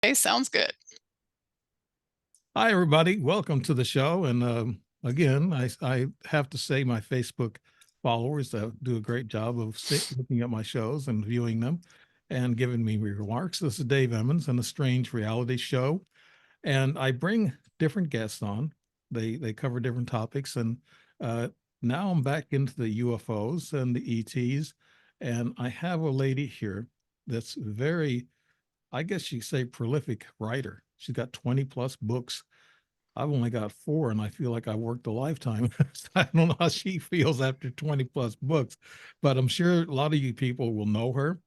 Okay, sounds good. Hi, everybody. Welcome to the show. And again, I have to say, my Facebook followers do a great job of looking at my shows and viewing them and giving me remarks. This is Dave Emmons and a strange reality show. And I bring different guests on. They cover different topics. And uh, now I'm back into the UFOs and the ETs. And I have a lady here that's very, I guess you say, prolific writer. She's got 20 plus books. I've only got four, and I feel like I worked a lifetime. I don't know how she feels after 20 plus books, but I'm sure a lot of you people will know her.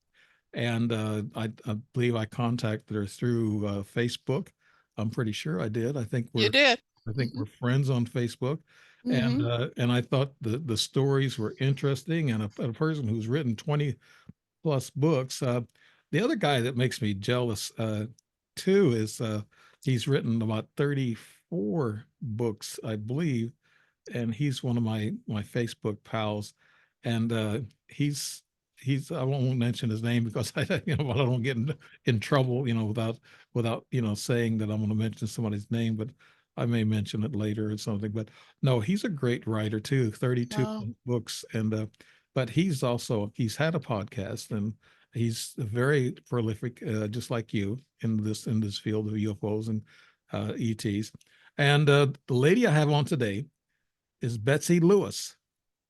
And I believe I contacted her through Facebook. I'm pretty sure I did. You did. I think we're friends on Facebook. Mm-hmm. And I thought the stories were interesting, and a person who's written 20 plus books. The other guy that makes me jealous too is he's written about 34 books, I believe, and he's one of my Facebook pals, and he's I won't mention his name because I I don't get in trouble without saying that I'm going to mention somebody's name, but I may mention it later or something. But no, he's a great writer too, 32 Oh, books, and but he's had a podcast, and he's very prolific, just like you in this field of UFOs and ETs. And the lady I have on today is Betsey Lewis,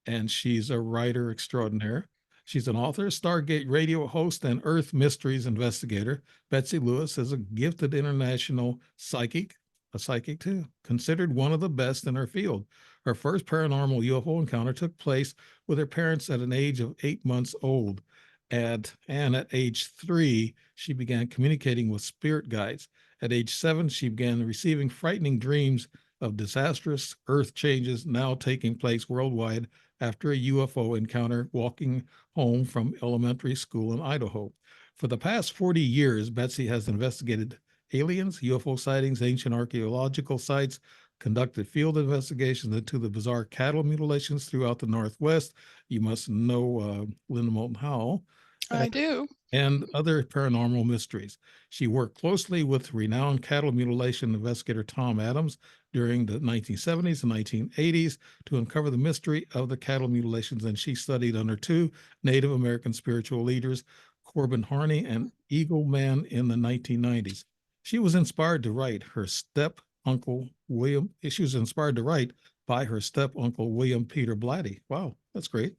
and she's a writer extraordinaire. She's an author, Stargate radio host, and Earth Mysteries investigator. Betsey Lewis is a gifted international psychic, a psychic too, considered one of the best in her field. Her first paranormal UFO encounter took place with her parents at an age of 8 months old. And at age 3, she began communicating with spirit guides. At age 7, she began receiving frightening dreams of disastrous earth changes now taking place worldwide after a UFO encounter walking home from elementary school in Idaho. For the past 40 years, Betsey has investigated aliens, UFO sightings, ancient archaeological sites, conducted field investigations into the bizarre cattle mutilations throughout the Northwest. You must know Linda Moulton Howell I do. and other paranormal mysteries. She worked closely with renowned cattle mutilation investigator Tom Adams during the 1970s and 1980s to uncover the mystery of the cattle mutilations, and she studied under two Native American spiritual leaders, Corbin Harney and Eagle Man, in the 1990s. She was inspired to write her step uncle William. She was inspired to write by her step uncle William Peter Blatty. Wow, that's great.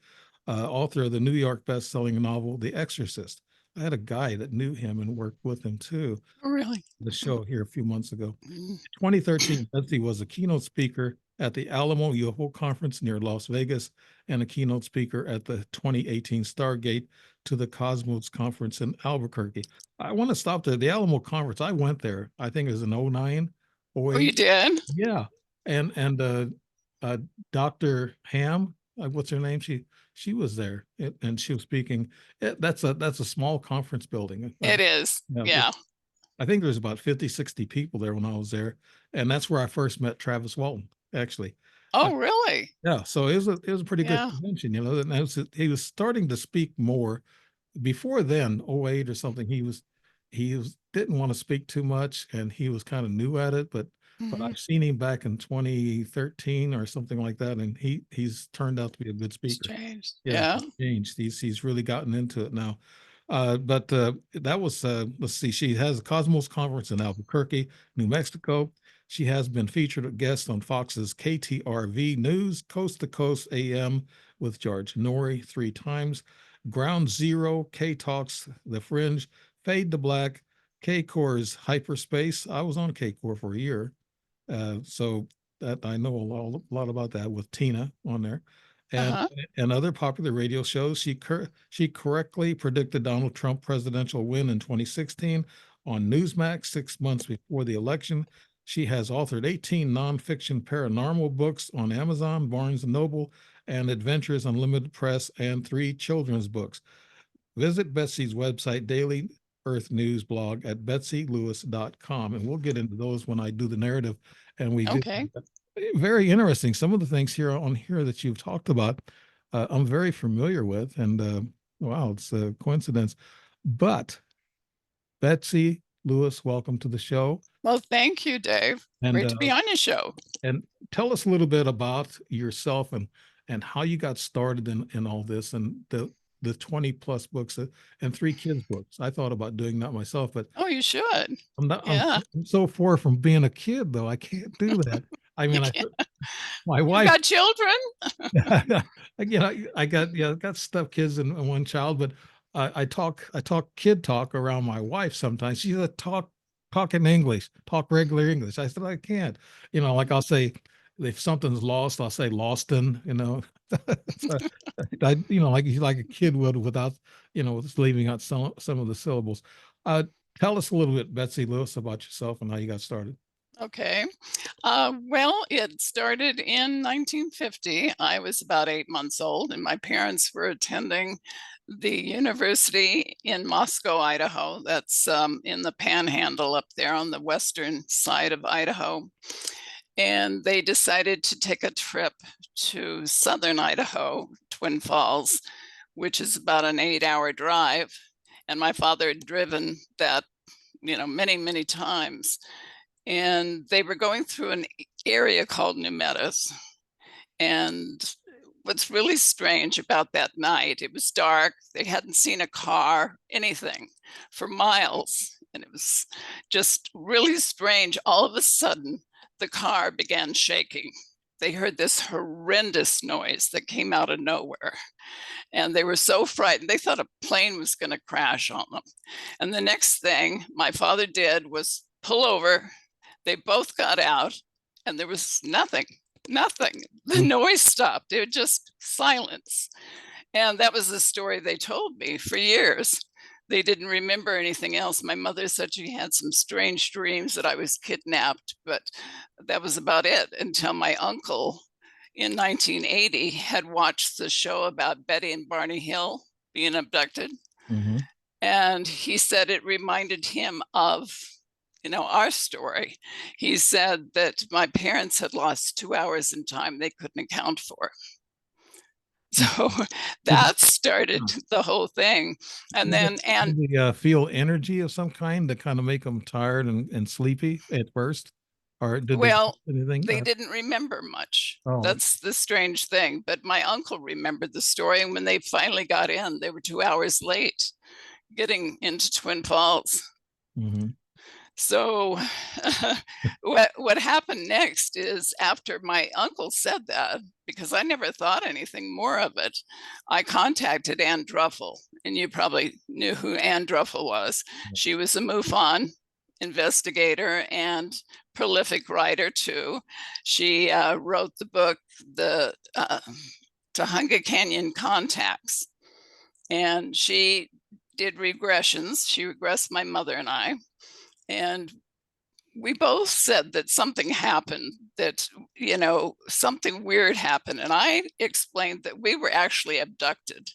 Author of the New York best-selling novel The Exorcist. I had a guy that knew him and worked with him too. Really. The show here a few months ago. Mm. In 2013, Betsy was a keynote speaker at the Alamo UFO conference near Las Vegas and a keynote speaker at the 2018 Stargate to the Cosmos conference in Albuquerque. I want to stop there. The Alamo conference, I went there. I think it was in 09, Oh, you 08. did? Yeah. And uh, Dr. Ham, what's her name? She was there and she was speaking. That's a small conference building. It is. Yeah, Yeah. I think there's about 50, 60 people there when I was there. And that's where I first met Travis Walton, actually. Uh, Oh, really? yeah, so it was a pretty good Yeah. convention, and he was starting to speak more. Before then, '08 or something, he was didn't want to speak too much, and he was kind of new at it, but Mm-hmm. I've seen him back in 2013 or something like that, and he's turned out to be a good It's speaker. changed. Yeah, Yeah. he's changed. He's really gotten into it now. But that was let's see. She has a Cosmos conference in Albuquerque, New Mexico. She has been featured as guest on Fox's KTRV News, Coast to Coast AM with George Norrie 3 times, Ground Zero, K Talks, The Fringe, Fade to Black, K Core's Hyperspace. I was on K Core for a year, so that I know a lot about that with Tina on there, and Uh-huh. and other popular radio shows. She correctly predicted Donald Trump presidential win in 2016 on Newsmax 6 months before the election. She has authored 18 nonfiction paranormal books on Amazon, Barnes and Noble, and Adventures Unlimited Press, and 3 children's books. Visit Betsy's website, Daily Earth News blog at betseylewis.com. And we'll get into those when I do the narrative. And we get Okay. very interesting. Some of the things here on here that you've talked about, I'm very familiar with. And wow, it's a coincidence. But Betsey Lewis, welcome to the show. Well, thank you, Dave. And Great to be on your show. and tell us a little bit about yourself and how you got started in all this and the 20 plus books and 3 kids books. I thought about doing that myself, but Oh, you should. I'm not. Yeah. I'm so far from being a kid, though. I can't do that. I You mean, can't. my You wife. got children? I got stuff kids and one child, but I talk kid talk around my wife sometimes. She said talk in English, talk regular English. I said I can't. Like I'll say if something's lost, I'll say lost in. So like a kid would without just leaving out some of the syllables. Uh, Tell us a little bit, Betsey Lewis, about yourself and how you got started. Okay. Well, it started in 1950. I was about 8 months old, and my parents were attending the university in Moscow, Idaho. That's in the Panhandle up there on the western side of Idaho. And they decided to take a trip to southern Idaho, Twin Falls, which is about an 8-hour drive. And my father had driven that, many, many times. And they were going through an area called New Meadows. And what's really strange about that night, it was dark. They hadn't seen a car, anything for miles. And it was just really strange. All of a sudden, the car began shaking. They heard this horrendous noise that came out of nowhere. And they were so frightened. They thought a plane was going to crash on them. And the next thing my father did was pull over. They both got out, and there was nothing. The noise stopped. It was just silence. And that was the story they told me for years. They didn't remember anything else. My mother said she had some strange dreams that I was kidnapped, but that was about it until my uncle in 1980 had watched the show about Betty and Barney Hill being abducted. Mm-hmm. And he said it reminded him of our story. He said that my parents had lost 2 hours in time they couldn't account for. So that started the whole thing. And then, did they feel energy of some kind to kind of make them tired and sleepy at first? Or did well, they anything? they didn't remember much. Oh. That's the strange thing. But my uncle remembered the story. And when they finally got in, they were 2 hours late getting into Twin Falls. Mm-hmm. So what happened next is after my uncle said that, because I never thought anything more of it, I contacted Ann Druffel, and you probably knew who Ann Druffel was. She was a MUFON investigator and prolific writer too. She wrote the book, the Tujunga Canyon Contacts, and she did regressions. She regressed my mother and I. And we both said that something happened, that, something weird happened. And I explained that we were actually abducted.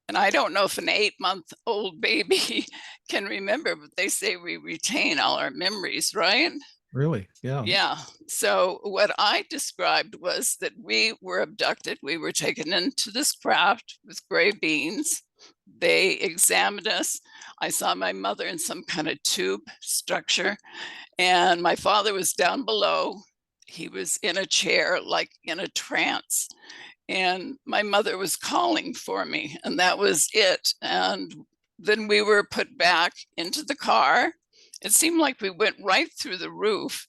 And I don't know if an 8-month-old baby can remember, but they say we retain all our memories, right? Really? Yeah. Yeah. So what I described was that we were abducted. We were taken into this craft with gray beans. They examined us. I saw my mother in some kind of tube structure, and my father was down below. He was in a chair, like in a trance. And my mother was calling for me, and that was it. And then we were put back into the car. It seemed like we went right through the roof,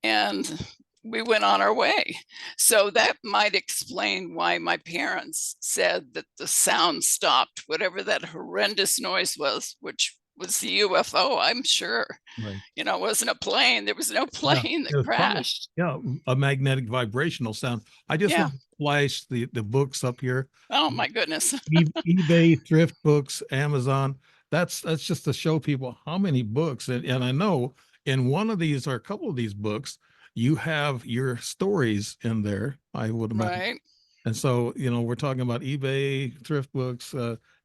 and we went on our way. So that might explain why my parents said that the sound stopped, whatever that horrendous noise was, which was the UFO, I'm sure. Right. It wasn't a plane. There was no plane that crashed. Probably, a magnetic vibrational sound. I just want to flash the books up here. Oh my goodness. eBay, thrift books, Amazon. That's just to show people how many books. And I know in one of these or a couple of these books, you have your stories in there, I would imagine. Right. And so, we're talking about eBay, thrift books,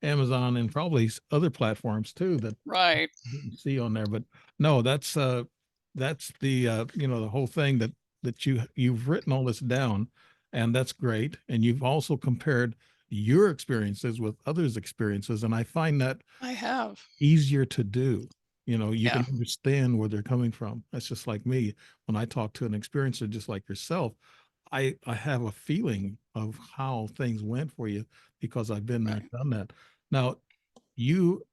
Amazon, and probably other platforms too that right you didn't see on there. But no, that's the the whole thing that you've written all this down, and that's great. And you've also compared your experiences with others' experiences, and I find that I have easier to do. You Yeah. can understand where they're coming from. That's just like me. When I talk to an experiencer just like yourself, I have a feeling of how things went for you because I've been there, Right. done that. Now, you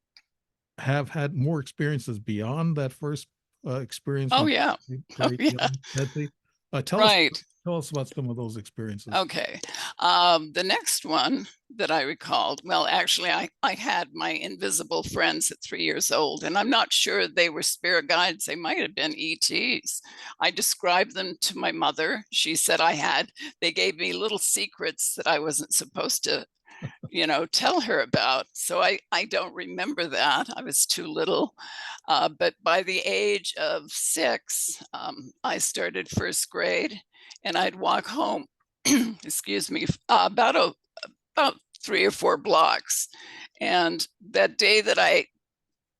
have had more experiences beyond that first experience Oh when yeah. you were Oh very yeah. young, Betsy. Tell us Right. tell us about some of those experiences. Okay. The next one that I recalled, well, actually, I had my invisible friends at 3 years old, and I'm not sure they were spirit guides. They might have been ETs. I described them to my mother. She said they gave me little secrets that I wasn't supposed to, tell her about. So I don't remember that. I was too little. But by the age of 6, I started first grade, and I'd walk home, excuse me, about 3 or 4 blocks. And that day that I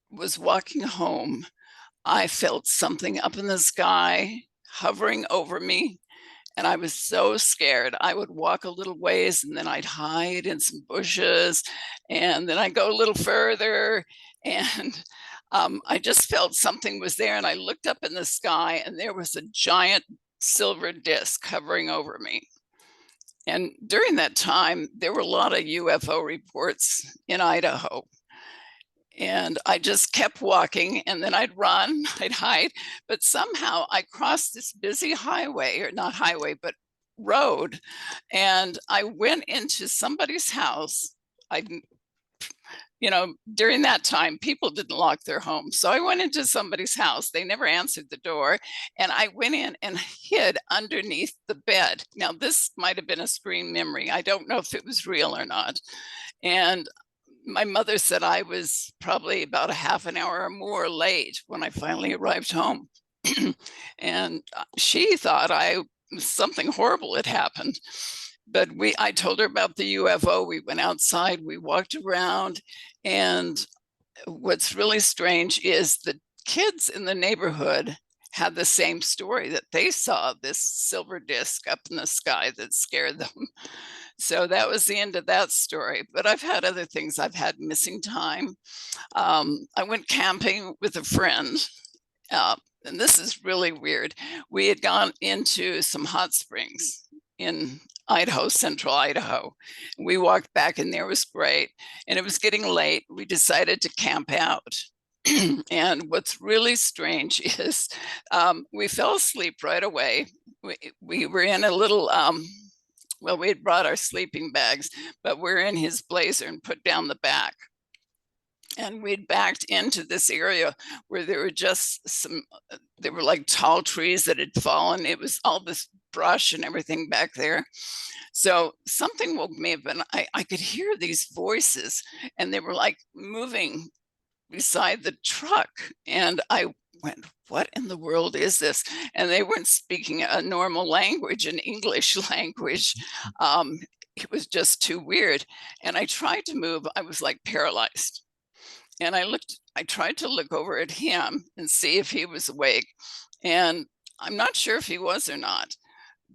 was walking home, I felt something up in the sky hovering over me, and I was so scared. I would walk a little ways and then I'd hide in some bushes, and then I'd go a little further, and I just felt something was there. And I looked up in the sky, and there was a giant silver disc hovering over me. And during that time, there were a lot of UFO reports in Idaho. And I just kept walking, and then I'd run, I'd hide. But somehow I crossed this busy highway, or not highway, but road. And I went into somebody's house. I, during that time, people didn't lock their homes. So I went into somebody's house. They never answered the door. And I went in and hid underneath the bed. Now, this might have been a screen memory. I don't know if it was real or not. And my mother said I was probably about a half an hour or more late when I finally arrived home. And she thought something horrible had happened. But I told her about the UFO. We went outside, we walked around, and what's really strange is the kids in the neighborhood had the same story, that they saw this silver disc up in the sky that scared them. So that was the end of that story. But I've had other things. I've had missing time. I went camping with a friend. And this is really weird. We had gone into some hot springs in Idaho, central Idaho. We walked back, and there was great. And it was getting late. We decided to camp out. And what's really strange is we fell asleep right away. We were in a little, well, we had brought our sleeping bags, but we're in his blazer and put down the back. And we'd backed into this area where there were just there were like tall trees that had fallen. It was all this brush and everything back there. So something woke me up, and I could hear these voices, and they were like moving beside the truck. And I went, what in the world is this? And they weren't speaking a normal language, an English language. It was just too weird. And I tried to move. I was like paralyzed. And I tried to look over at him and see if he was awake. And I'm not sure if he was or not,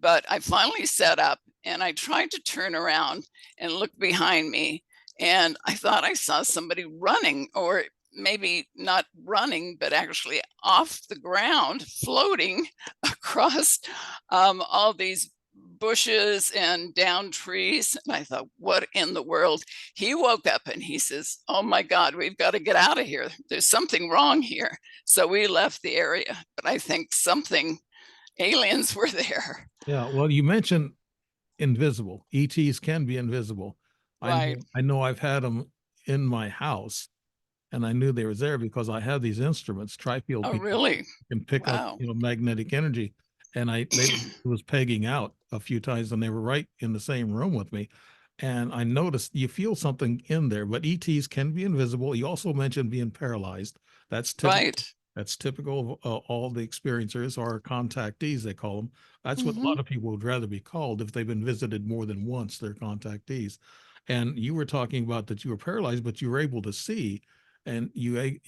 but I finally sat up and I tried to turn around and look behind me. And I thought I saw somebody running, or maybe not running, but actually off the ground, floating across all these bushes and down trees. And I thought, what in the world? He woke up and he says, oh my God, we've got to get out of here. There's something wrong here. So we left the area. But I think aliens were there. Yeah, well, you mentioned invisible. ETs can be invisible. Right. I know I've had them in my house, and I knew they was there because I have these instruments, tri-field Oh, meters, really? can pick up, Wow. magnetic energy. And they was pegging out a few times, and they were right in the same room with me. And I noticed you feel something in there, but ETs can be invisible. You also mentioned being paralyzed. That's typical. Right. That's typical of all the experiencers or contactees, they call them. That's what a Hmm. lot of people would rather be called if they've been visited more than once, they're contactees. And you were talking about that you were paralyzed, but you were able to see, and you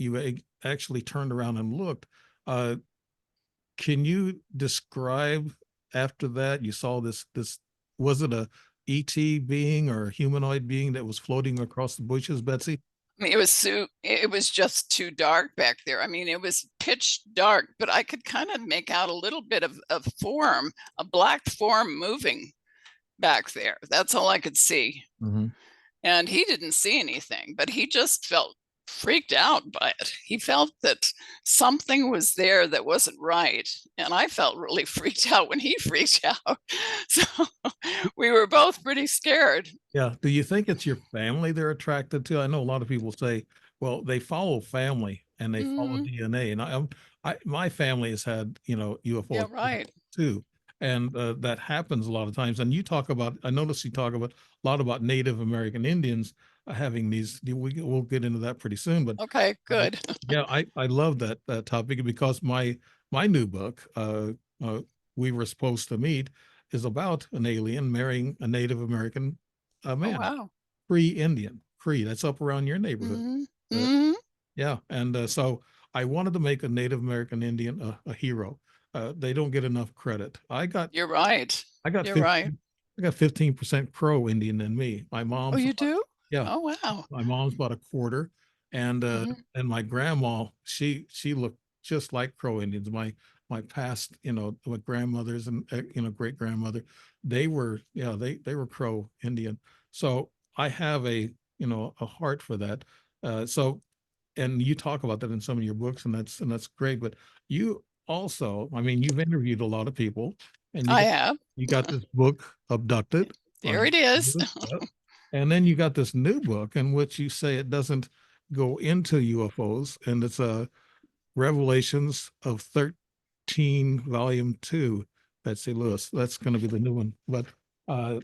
actually turned around and looked. Uh, can you describe after that you saw this was it a ET being or a humanoid being that was floating across the bushes, Betsy? I mean, it was just too dark back there. I mean, it was pitch dark, but I could kind of make out a little bit of form, a black form moving back there. That's all I could see. Mhm. And he didn't see anything, but he just felt freaked out by it. He felt that something was there that wasn't right. And I felt really freaked out when he freaked out. So we were both pretty scared. Yeah. Do you think it's your family they're attracted to? I know a lot of people say, well, they follow family and they follow Mm, DNA. And my family has had, yeah, UFOs right. too. And that happens a lot of times. And you talk about, I notice you talk about a lot about Native American Indians having these, we'll get into that pretty soon. But Okay, uh, good. yeah, I love that topic because my new book, uh, We Were Supposed to Meet, is about an alien marrying a Native American Oh, man, wow. Cree Indian, Cree. That's up around your neighborhood. Mm, Uh, mm, yeah, and so I wanted to make a Native American Indian a hero. They don't get enough credit. you're right. I got You're right. 15, I got 15% Crow Indian in me. My Oh, mom's you about, do? yeah, Oh, wow. my mom's about a quarter, and Mhm. my grandma, she looked just like Crow Indians. My past, my grandmothers and great grandmother, they were, yeah, they were Crow Indian. So I have a heart for that. So, and you talk about that in some of your books, and that's great. But you also, I mean, you've interviewed a lot of people, and I have. you got this book, Abducted, There it is. Yep. And then you got this new book in which you say it doesn't go into UFOs, and it's a Revelations of 13, Volume 2, Betsey Lewis. That's going to be the new one. But uh,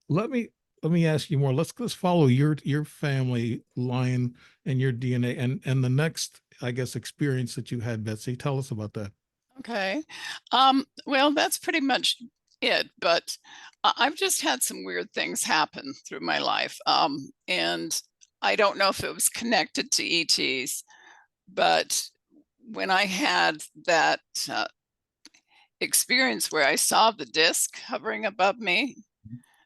let me let me ask you more. Let's follow your family line and your DNA and the next, I guess, experience that you had, Betsy. Tell us about that. Okay. Well, that's pretty much it, but I've just had some weird things happen through my life. And I don't know if it was connected to ETs, but when I had that experience where I saw the disc hovering above me,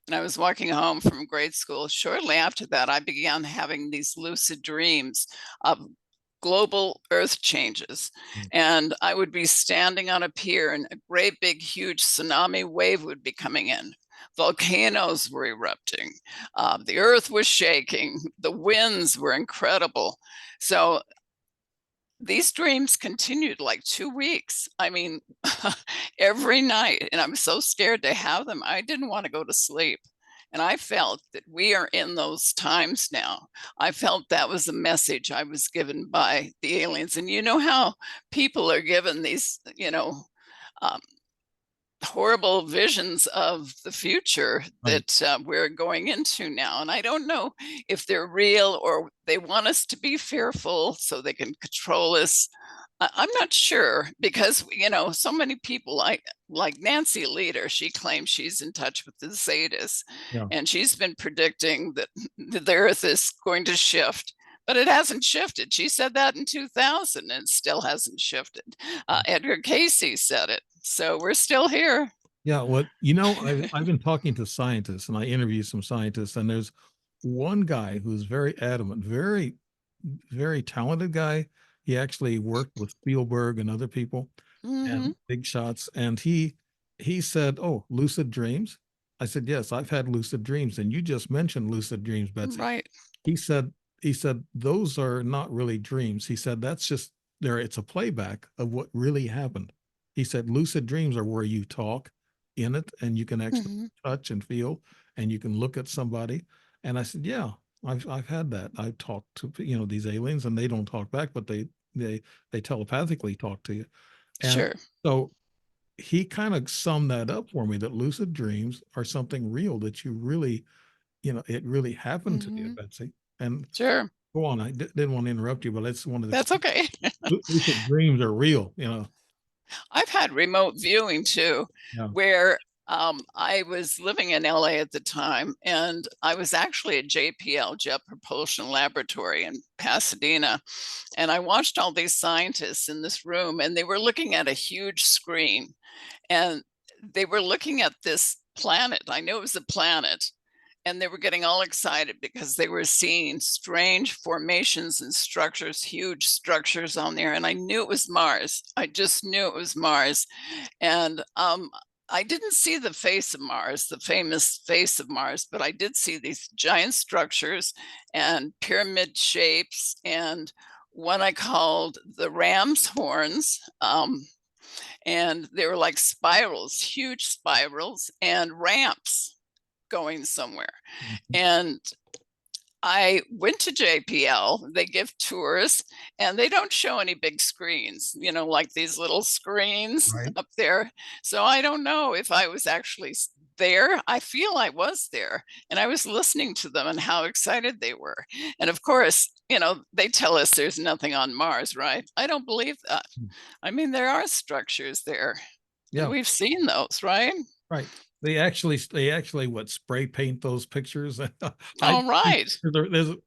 and I was walking home from grade school, shortly after that, I began having these lucid dreams of global earth changes. And I would be standing on a pier and a great big huge tsunami wave would be coming in. Volcanoes were erupting. The earth was shaking. The winds were incredible. So these dreams continued like 2 weeks. I mean, every night. And I'm so scared to have them. I didn't want to go to sleep. And I felt that we are in those times now. I felt that was a message I was given by the aliens. And you know how people are given these, um, horrible visions of the future Right. that we're going into now. And I don't know if they're real or they want us to be fearful so they can control us. I'm not sure because so many people like Nancy Leader. She claims she's in touch with the Zetas, Yeah. and she's been predicting that the Earth is going to shift. But it hasn't shifted. She said that in 2000 and it still hasn't shifted. Edgar Casey said it. So we're still here. Yeah, I've been talking to scientists and I interview some scientists, and there's one guy who's very adamant, very, very talented guy. He actually worked with Spielberg and other people Hmm. and big shots. And he said, "Oh, lucid dreams." I said, "Yes, I've had lucid dreams." And you just mentioned lucid dreams, Betsy. Right. He said, those are not really dreams. He said, that's just there, it's a playback of what really happened. He said, lucid dreams are where you talk in it and you can actually Hmm. touch and feel and you can look at somebody. And I said, yeah, I've had that. I've talked to these aliens and they don't talk back, but they telepathically talk to you. And Sure. so he kind of summed that up for me, that lucid dreams are something real, that you really, it really happened to you, Hmm. Betsy. And Sure. go on. I didn't want to interrupt you, but it's one of the That's okay. lucid dreams are real, I've had remote viewing too, Yeah. where I was living in LA at the time, and I was actually at JPL, Jet Propulsion Laboratory in Pasadena. And I watched all these scientists in this room, and they were looking at a huge screen, and they were looking at this planet. I knew it was a planet, and they were getting all excited because they were seeing strange formations and structures, huge structures on there. And I knew it was Mars. I just knew it was Mars. And I didn't see the face of Mars, the famous face of Mars, but I did see these giant structures and pyramid shapes and what I called the ram's horns. And they were like spirals, huge spirals, and ramps going somewhere. Mhm. And I went to JPL, they give tours, and they don't show any big screens, like these little screens Right. up there. So I don't know if I was actually there. I feel I was there, and I was listening to them and how excited they were. And of course, they tell us there's nothing on Mars, right? I don't believe that. Mm. I mean, there are structures there, and Yeah. we've seen those, right? Right. They actually what spray paint those pictures. I All right.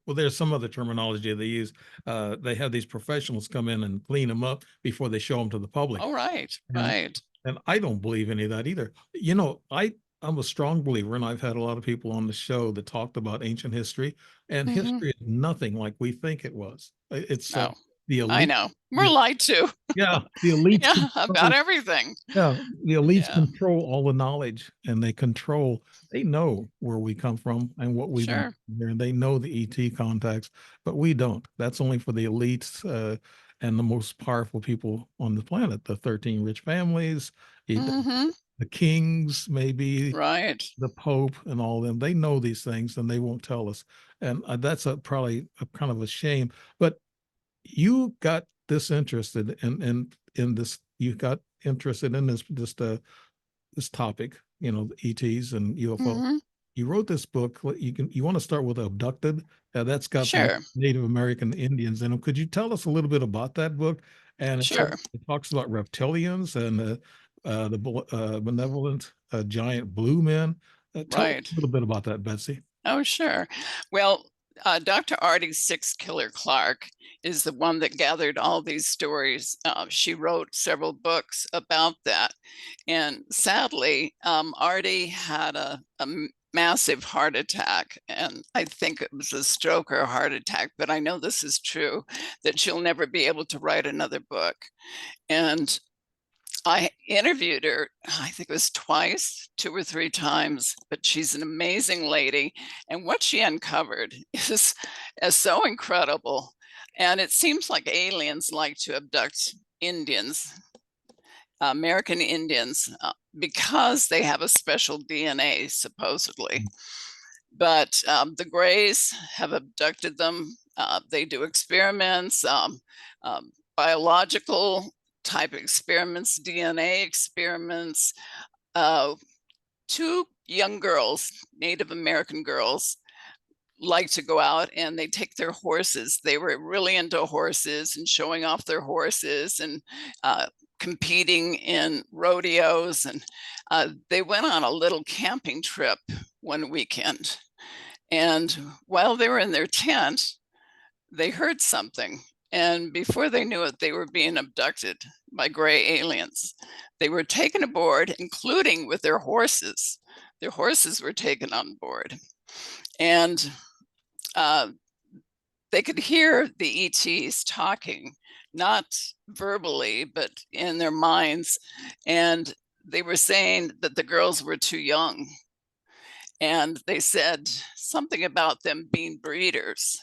there's some other terminology they use. They have these professionals come in and clean them up before they show them to the public. All right. And Right. and I don't believe any of that either. I'm a strong believer, and I've had a lot of people on the show that talked about ancient history, and Hmm. history is nothing like we think it was. It's No, the I elite. know. We're The, lied to. yeah, the elites Yeah, about control. everything. Yeah, the elites Yeah, control all the knowledge, and they know where we come from and what we've been sure. doing here, and they know the ET contacts, but we don't. That's only for the elites and the most powerful people on the planet, the 13 rich families, the, Hmm. the kings, maybe Right. the Pope, and all of them. They know these things, and they won't tell us. And that's probably a kind of a shame. But you got this interested in this. You got interested in this topic, ETs and UFO. Hmm. You wrote this book. You want to start with Abducted? That's got the Sure. Native American Indians in them. Could you tell us a little bit about that book? And Sure. it talks about reptilians and benevolent giant blue men. Tell us Right. a little bit about that, Betsy. Oh, sure. Well, Dr. Artie Six Killer Clark is the one that gathered all these stories. She wrote several books about that. And sadly, Artie had a massive heart attack. And I think it was a stroke or a heart attack, but I know this is true, that she'll never be able to write another book. And I interviewed her, I think it was twice, 2 or 3 times, but she's an amazing lady. And what she uncovered is so incredible. And it seems like aliens like to abduct Indians, American Indians, because they have a special DNA, supposedly. But the Greys have abducted them. They do experiments, biological type experiments, DNA experiments. Uh, 2 young girls, Native American girls, like to go out and they take their horses. They were really into horses and showing off their horses and competing in rodeos. And they went on a little camping trip one weekend. And while they were in their tent, they heard something. And before they knew it, they were being abducted by gray aliens. They were taken aboard, including with their horses. Their horses were taken on board. And uh, they could hear the ETs talking, not verbally, but in their minds. And they were saying that the girls were too young. And they said something about them being breeders,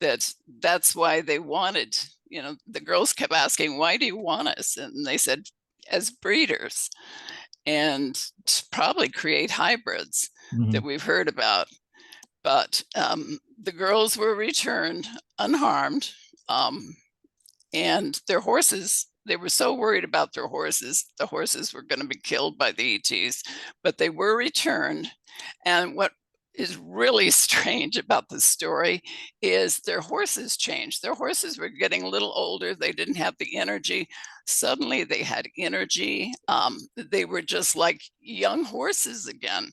that's why they wanted, the girls kept asking, why do you want us? And they said, as breeders, and to probably create hybrids Mhm. that we've heard about. But the girls were returned unharmed, and their horses, they were so worried about their horses, the horses were going to be killed by the ETs, but they were returned. And what is really strange about the story is their horses changed. Their horses were getting a little older. They didn't have the energy. Suddenly they had energy. They were just like young horses again.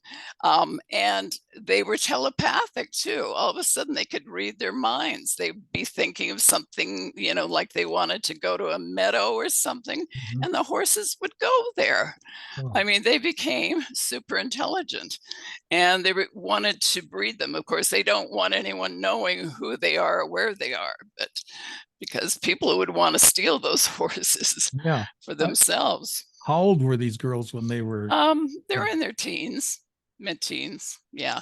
And they were telepathic too. All of a sudden they could read their minds. They'd be thinking of something, like they wanted to go to a meadow or something, Mhm. and the horses would go there. Wow. I mean, they became super intelligent, and they wanted to breed them. Of course, they don't want anyone knowing who they are or where they are, but because people would want to steal those horses Yeah. for themselves. How old were these girls when they were? They're in their teens, mid-teens, yeah.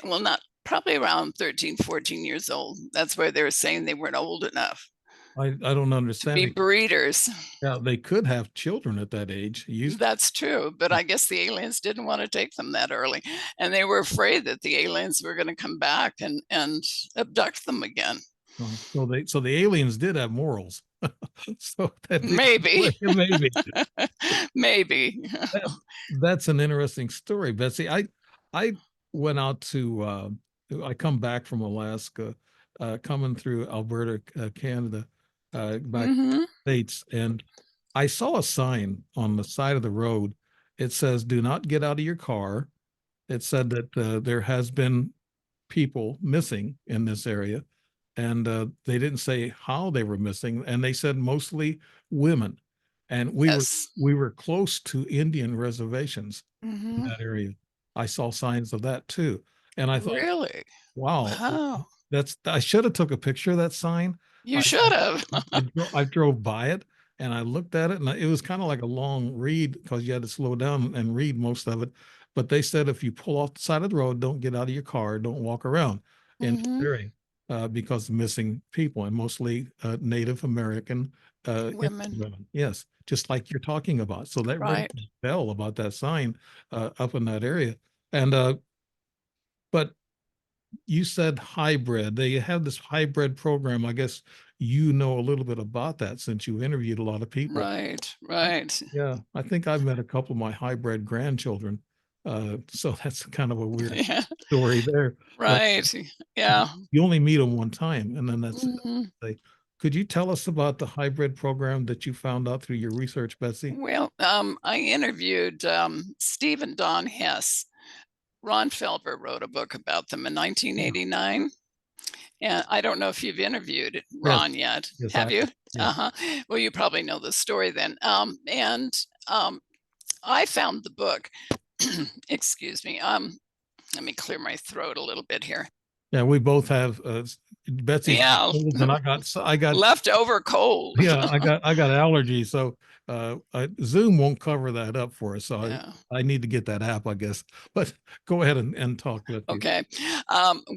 Well, not probably around 13, 14 years old. That's why they were saying they weren't old enough I don't to be understand it. breeders. Yeah, they could have children at that age. Used That's true, but I guess the aliens didn't want to take them that early, and they were afraid that the aliens were going to come back and abduct them again. so the aliens did have morals. So that did Maybe, maybe maybe. that, that's an interesting story, Betsy. I went out to I come back from Alaska, coming through Alberta, Canada, back to Hmm. the States, and I saw a sign on the side of the road. It says, "Do not get out of your car." It said that there has been people missing in this area, and they didn't say how they were missing, and they said mostly women, and Yes. we were close to Indian reservations in Hmm. that area. I saw signs of that too, and I thought, Really? wow, Wow. that's I should have took a picture of that sign. You should have. I drove by it and I looked at it, and it was kind of like a long read because you had to slow down and read most of it. But they said if you pull off the side of the road, don't get out of your car, don't walk around in Hmm. the area, because of missing people, and mostly Native American Indian Women, women. Yes, just like you're talking about. So that rings right, a bell about that sign up in that area. And but you said hybrid. They have this hybrid program. I guess you know a little bit about that since you interviewed a lot of people. right, I, right. yeah, I think I've met a couple of my hybrid grandchildren. So that's kind of a weird Yeah, story there. But right. Yeah. you only meet them one time, and then that's Hmm. they. Could you tell us about the hybrid program that you found out through your research, Betsy? Well, I interviewed Steve and Don Hess. Ron Felber wrote a book about them in Yeah. 1989. And I don't know if you've interviewed Yes, Ron yet. yes, I Have you? have. Yes. Uh-huh. Well, you probably know the story then. And I found the book. Excuse me. Let me clear my throat a little bit here. Yeah, we both have Betsy's got Yeah, colds, and I got leftover cold. yeah, I got allergies, so Zoom won't cover that up for us. So Yeah. I need to get that app, I guess. But go ahead and talk with you. Okay.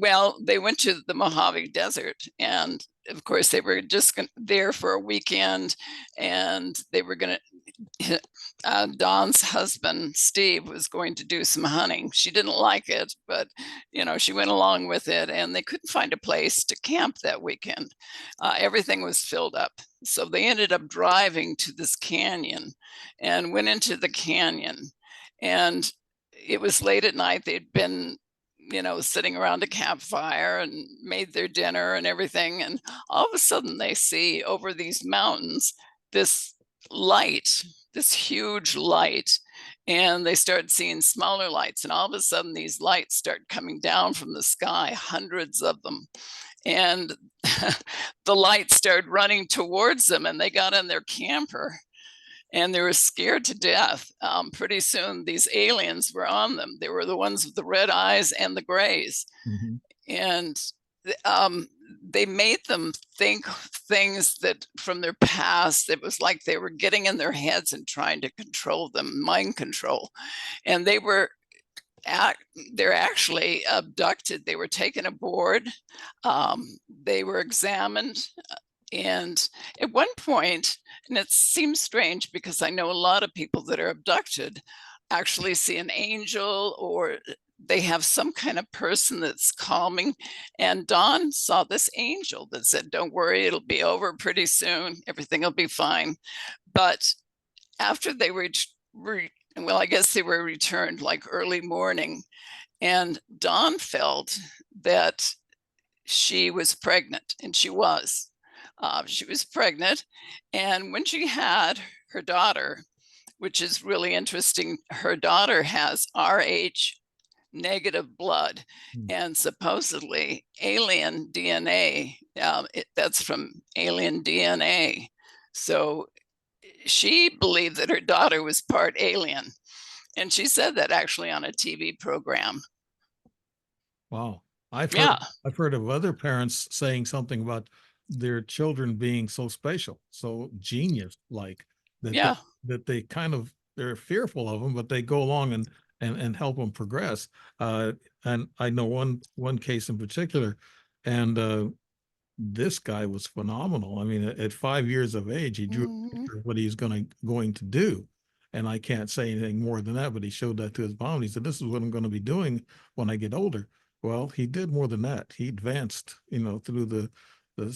Well, they went to the Mojave Desert, and of course, they were just there for a weekend, and they were going to. Don's husband, Steve, was going to do some hunting. She didn't like it, but she went along with it, and they couldn't find a place to camp that weekend. Everything was filled up. So they ended up driving to this canyon and went into the canyon. And it was late at night. They'd been sitting around a campfire and made their dinner and everything. And all of a sudden, they see over these mountains this light, this huge light. And they start seeing smaller lights. And all of a sudden, these lights start coming down from the sky, hundreds of them. And the lights started running towards them, and they got in their camper and they were scared to death. Pretty soon, these aliens were on them. They were the ones with the red eyes and the grays. Mhm. And they made them think things that from their past. It was like they were getting in their heads and trying to control them, mind control. And they're actually abducted. They were taken aboard. They were examined. And at one point, and it seems strange because I know a lot of people that are abducted actually see an angel, or they have some kind of person that's calming. And Don saw this angel that said, "Don't worry, it'll be over pretty soon. Everything will be fine." But after they were, well, I guess they were returned like early morning, and Don felt that she was pregnant, and she was. She was pregnant, and when she had her daughter, which is really interesting, her daughter has Rh negative blood, Mm. and supposedly alien DNA. That's from alien DNA. So she believed that her daughter was part alien, and she said that actually on a TV program. Wow. Yeah, I've heard of other parents saying something about their children being so special, so genius like that yeah, they kind of they're fearful of them, but they go along and help them progress. And I know one case in particular, and this guy was phenomenal. I mean, at 5 years of age, he drew a mhm, picture of what he's going to do. And I can't say anything more than that, but he showed that to his mom. He said, "This is what I'm going to be doing when I get older." Well, he did more than that. He advanced, through the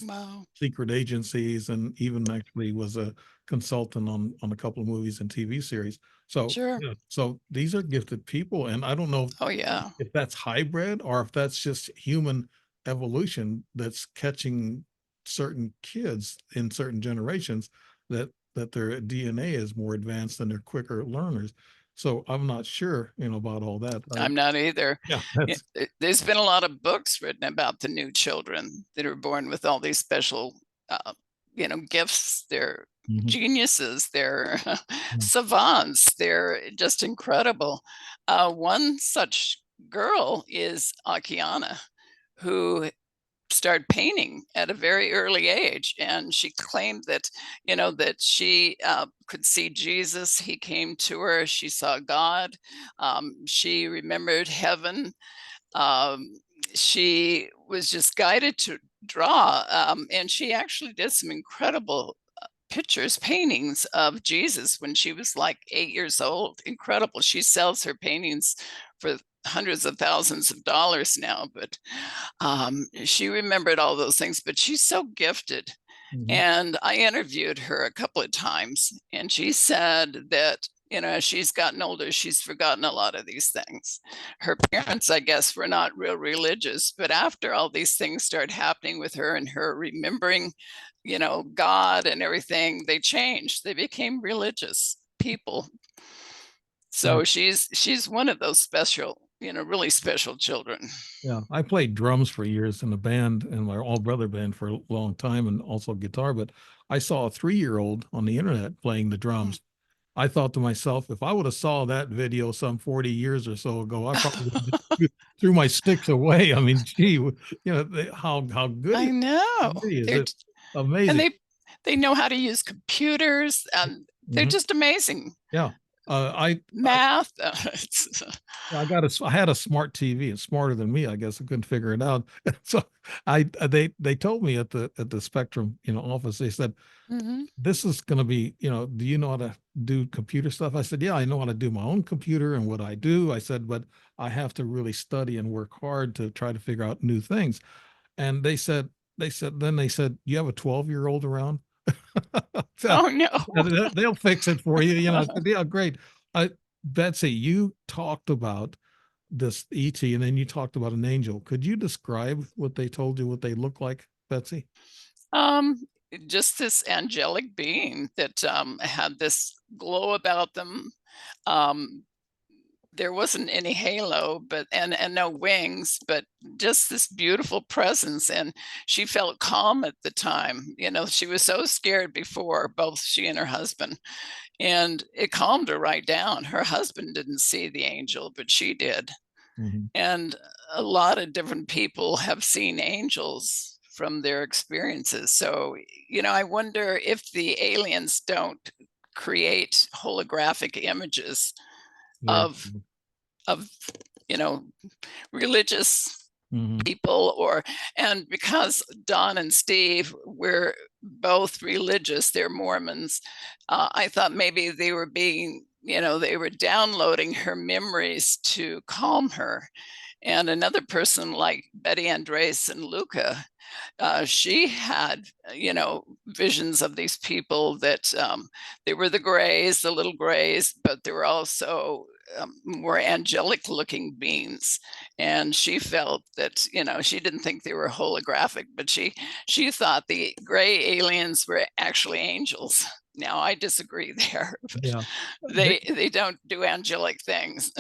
wow, secret agencies, and even actually was a consultant on a couple of movies and TV series. So sure. yeah, so these are gifted people, and I don't know Oh yeah, if that's hybrid or if that's just human evolution that's catching certain kids in certain generations that their DNA is more advanced and they're quicker learners. So I'm not sure, about all that. I'm not either. Yeah, that's There's been a lot of books written about the new children that are born with all these special, uh, gifts. They're mhm, geniuses. They're yeah, savants. They're just incredible. One such girl is Akiana, who started painting at a very early age, and she claimed that that she could see Jesus. He came to her. She saw God. She remembered heaven. um, she was just guided to draw, and she actually did some incredible pictures, paintings of Jesus when she was like 8 years old. Incredible. She sells her paintings for hundreds of thousands of dollars now, but she remembered all those things. But she's so gifted. mhm, And I interviewed her a couple of times, and she said that, as she's gotten older, she's forgotten a lot of these things. Her parents, I guess, were not real religious, but after all these things started happening with her and her remembering, God and everything, they changed. They became religious people. yeah, So she's one of those special, really special children. yeah. I played drums for years in a band, in my all brother band, for a long time, and also guitar. But I saw a 3-year-old on the internet playing the drums. I thought to myself, if I would have saw that video some 40 years or so ago, I probably would have just threw my sticks away. I mean, gee, how good I it know. is. They're It's and amazing. they know how to use computers, and they're Mhm. just amazing. Yeah. Math. I had a smart TV. It's smarter than me. I guess I couldn't figure it out. So they told me at the Spectrum, office, they said, Mhm. this is going to be, do you know how to do computer stuff? I said, yeah, I know how to do my own computer and what I do. I said, but I have to really study and work hard to try to figure out new things. And then they said, you have a 12-year-old around? So, Oh no. they'll fix it for you. I said, yeah, great. Betsy, you talked about this ET, and then you talked about an angel. Could you describe what they told you, what they look like, Betsy? Um, just this angelic being that had this glow about them. Um, there wasn't any halo, but and no wings, but just this beautiful presence. And she felt calm at the time. She was so scared before, both she and her husband, and it calmed her right down. Her husband didn't see the angel, but she did. Mhm. And a lot of different people have seen angels from their experiences. So, I wonder if the aliens don't create holographic images Very of cool. of you know religious Mhm. people, and because Don and Steve were both religious, they're Mormons. I thought maybe they were being, they were downloading her memories to calm her. And another person like Betty Andres and Luca, she had, visions of these people that they were the grays, the little grays, but they were also more angelic looking beings. And she felt that, she didn't think they were holographic, but she thought the gray aliens were actually angels. Now I disagree there, but Yeah. they don't do angelic things.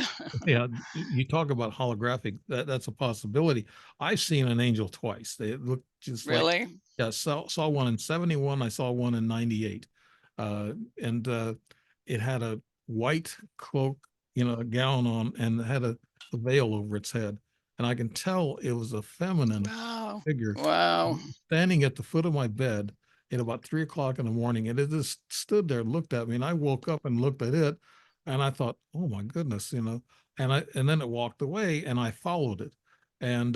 Yeah, you talk about holographic. That's a possibility. I've seen an angel twice. They look just like, Really? yeah. Saw one in 71. I saw one in 98, and it had a white cloak, a gown on, and it had a veil over its head. And I can tell it was a feminine Wow. figure Wow. standing at the foot of my bed at about 3 o'clock in the morning. And it just stood there, looked at me, and I woke up and looked at it, and I thought, oh my goodness, and then it walked away, and I followed it, and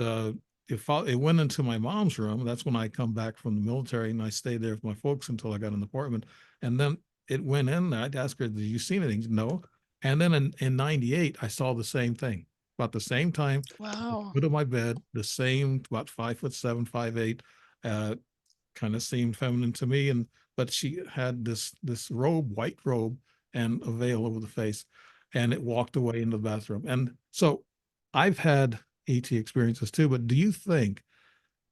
it went into my mom's room. That's when I come back from the military, and I stayed there with my folks until I got an apartment, and then it went in there. I'd ask her, "Did you see anything?" No. And then in '98, I saw the same thing about the same time, Wow. foot of my bed, the same, about 5'7", 5'8", kind of seemed feminine to me, but she had this robe, white robe, and a veil over the face, and it walked away into the bathroom. And so I've had ET experiences too, but do you think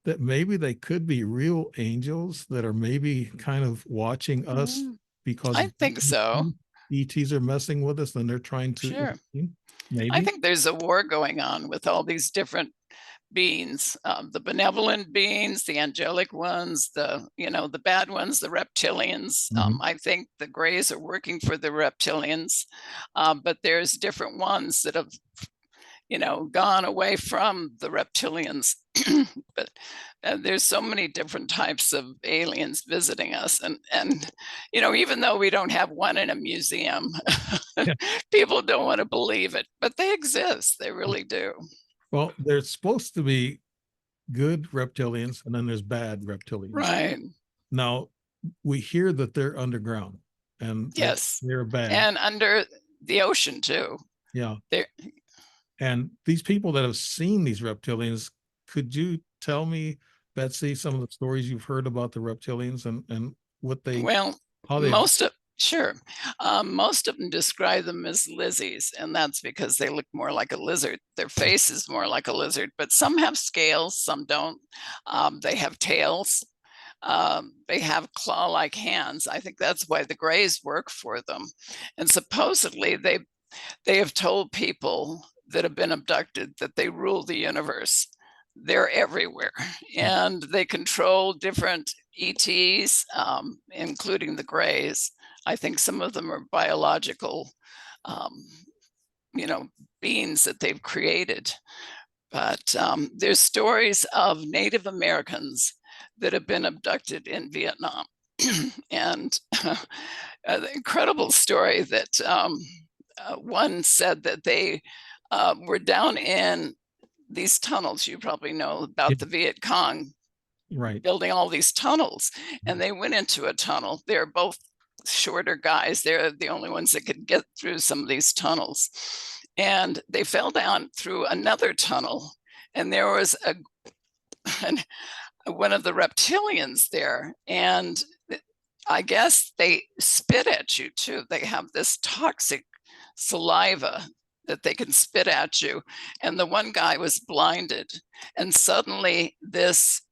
that maybe they could be real angels that are maybe kind of watching us Mm, because I think so. ETs are messing with us and they're trying to Sure. intervene? I Maybe. think there's a war going on with all these different beings, the benevolent beings, the angelic ones, the bad ones, the reptilians. Mhm. I think the Greys are working for the reptilians, but there's different ones that have gone away from the reptilians. But there's so many different types of aliens visiting us, and even though we don't have one in a museum, Yeah. people don't want to believe it, but they exist. They really do. Well, there's supposed to be good reptilians and then there's bad reptilians. Right. Now, we hear that they're underground and Yes. they're bad. And under the ocean too. Yeah. There. And these people that have seen these reptilians, could you tell me, Betsy, some of the stories you've heard about the reptilians and what they, Well, how they, most of sure. Most of them describe them as lizzies, and that's because they look more like a lizard. Their face is more like a lizard, but some have scales, some don't. They have tails. They have claw-like hands. I think that's why the Greys work for them. And supposedly they have told people that have been abducted that they rule the universe. They're everywhere, and they control different ETs, including the Greys. I think some of them are biological, um, beings that they've created. But there's stories of Native Americans that have been abducted in Vietnam. And an incredible story that one said that they were down in these tunnels. You probably know yeah, about the Viet Cong right. building all these tunnels, and they went into a tunnel. They're both shorter guys. They're the only ones that could get through some of these tunnels. And they fell down through another tunnel, and there was one of the reptilians there. And I guess they spit at you too. They have this toxic saliva that they can spit at you. And the one guy was blinded. And suddenly, this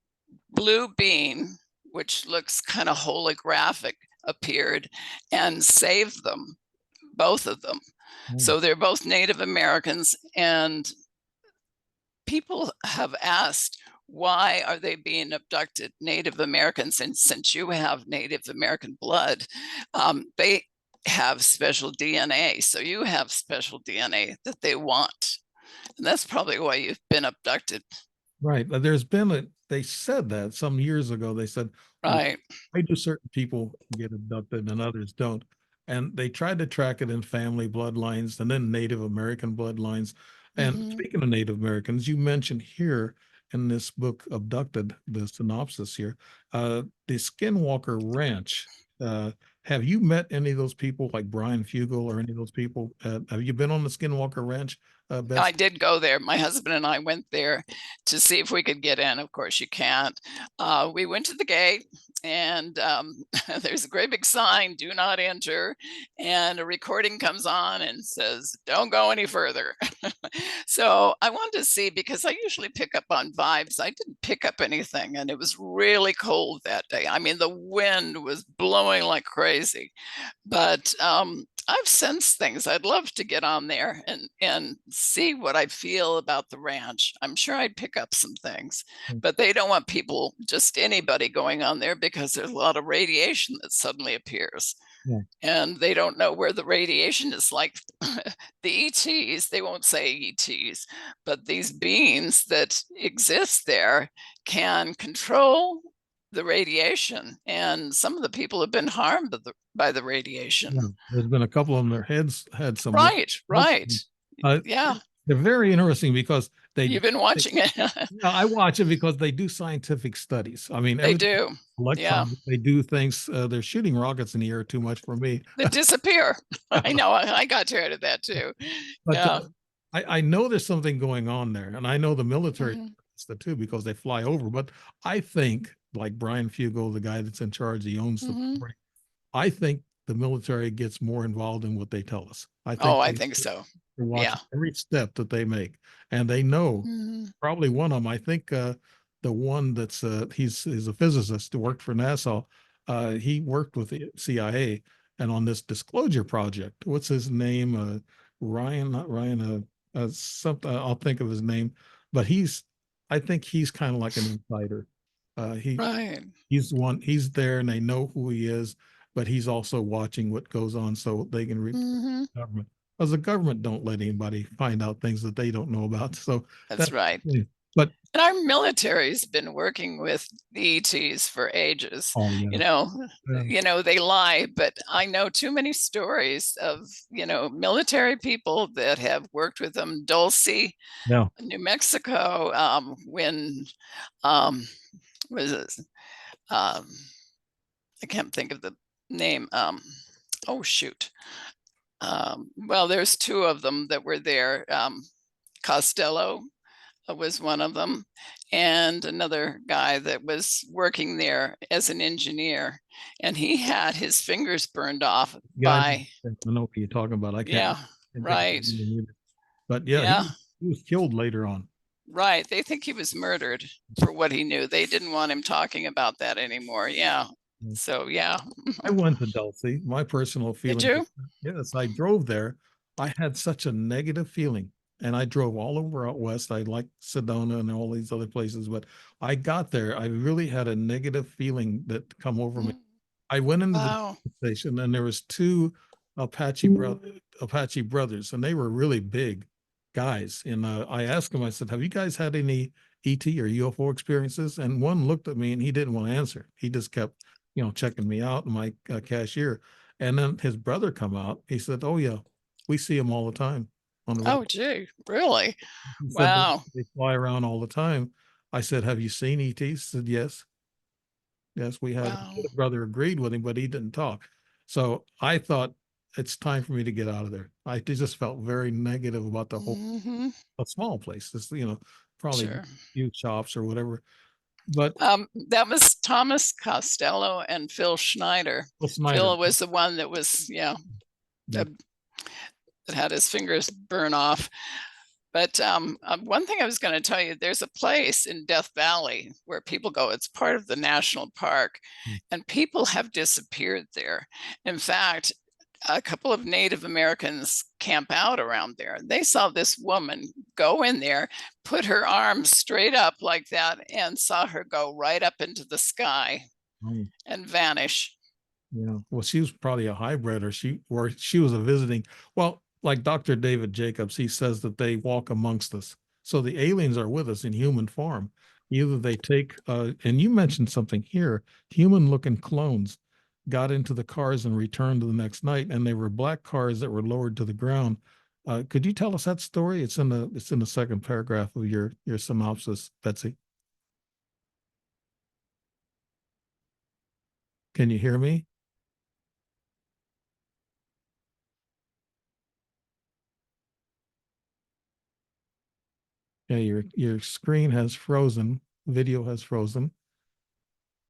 blue being, which looks kind of holographic, appeared and saved them, both of them. Mm. So they're both Native Americans, and people have asked, why are they being abducted, Native Americans? And since you have Native American blood, they have special DNA. So you have special DNA that they want. And that's probably why you've been abducted. Right. They said that some years ago, they said, Right. why do certain people get abducted and others don't? And they tried to track it in family bloodlines and then Native American bloodlines. And Mm-hmm. speaking of Native Americans, you mentioned here in this book, Abducted, the synopsis here, the Skinwalker Ranch. Have you met any of those people like Brian Fugel or any of those people? Have you been on the Skinwalker Ranch I Betsy? did go there. My husband and I went there to see if we could get in. Of course, you can't. We went to the gate, and there's a great big sign, "Do not enter." And a recording comes on and says, "Don't go any further." So I wanted to see, because I usually pick up on vibes. I didn't pick up anything, and it was really cold that day. I mean, the wind was blowing like crazy. But I've sensed things. I'd love to get on there and see what I feel about the ranch. I'm sure I'd pick up some things, but they don't want people, just anybody, going on there, because there's a lot of radiation that suddenly appears. Yeah. And they don't know where the radiation is. Like the ETs, they won't say ETs, but these beings that exist there can control the radiation. And some of the people have been harmed by the radiation. Yeah. There's been a couple of them, their heads had some Right, right. uh, Yeah, they're very interesting because you've been they watching it. I watch it because they do scientific studies. I mean, They everything do. Yeah, electronic, they do things. They're shooting rockets in the air too much for me. they disappear. I know. I got tired of that too. But Yeah. I know there's something going on there, and I know the military Hmm. does that too because they fly over. But I think, like Brian Fugel, the guy that's in charge, he owns the Hmm. property. I think the military gets more involved in what they tell us. I Oh, think I they're think so. Yeah. watching every step that they make, and they know Hmm. probably one of them. I think the one that's he's a physicist who worked for NASA. He worked with the CIA and on this disclosure project. What's his name? Ryan, not Ryan. Something. I'll think of his name, but I think he's kind of like an insider. Uh, he Right. he's one. He's there, and they know who he is, but he's also watching what goes on so they can reach Hmm. the government. Because the government don't let anybody find out things that they don't know about. So That's that's right. but And our military's been working with the ETs for ages. oh yeah, You know, yeah, they lie, but I know too many stories of, military people that have worked with them. Dulce, yeah. New Mexico, when um, was it? Um, I can't think of the name. Oh shoot. Well, there's two of them that were there. Costello was one of them, and another guy that was working there as an engineer, and he had his fingers burned off Yeah, by, I know what you're talking about. I can't yeah, think of right, his name either. But yeah, yeah, he was killed later on. right. They think he was murdered for what he knew. They didn't want him talking about that anymore. Yeah. Yeah. So yeah. I went to Dulce. My personal Did feeling is, you? yes, I drove there. I had such a negative feeling. And I drove all over out west. I like Sedona and all these other places, but I got there. I really had a negative feeling that come over me. Mm. I went into the Wow. station and there was two Apache brothers, and they were really big guys. And I asked them, I said, "Have you guys had any ET or UFO experiences?" And one looked at me and he didn't want to answer. He just kept, checking me out, my cashier. And then his brother come out. He said, "Oh yeah, we see them all the time on the road." Oh, gee, really? He said Wow. they fly around all the time. I said, "Have you seen ETs?" He said, "Yes, yes, we have." Wow. The brother agreed with him, but he didn't talk. So I thought it's time for me to get out of there. I just felt very negative about the whole Hmm. a small place. It's, probably Sure. few shops or whatever. But That was Thomas Costello and Phil Schneider. Phil Snyder, Phil was the one that was, yeah, yeah, uh, that had his fingers burn off. But one thing I was going to tell you, there's a place in Death Valley where people go. It's part of the national park, and people have disappeared there. In fact, a couple of Native Americans camp out around there. They saw this woman go in there, put her arms straight up like that, and saw her go right up into the sky oh, and vanish. yeah. Well, she was probably a hybrid, or she was a visiting. Well, like Dr. David Jacobs, he says that they walk amongst us. So the aliens are with us in human form. Either they take, and you mentioned something here, human-looking clones got into the cars and returned the next night, and they were black cars that were lowered to the ground. Could you tell us that story? It's in the second paragraph of your synopsis, Betsy. Can you hear me? Yeah, your screen has frozen, video has frozen.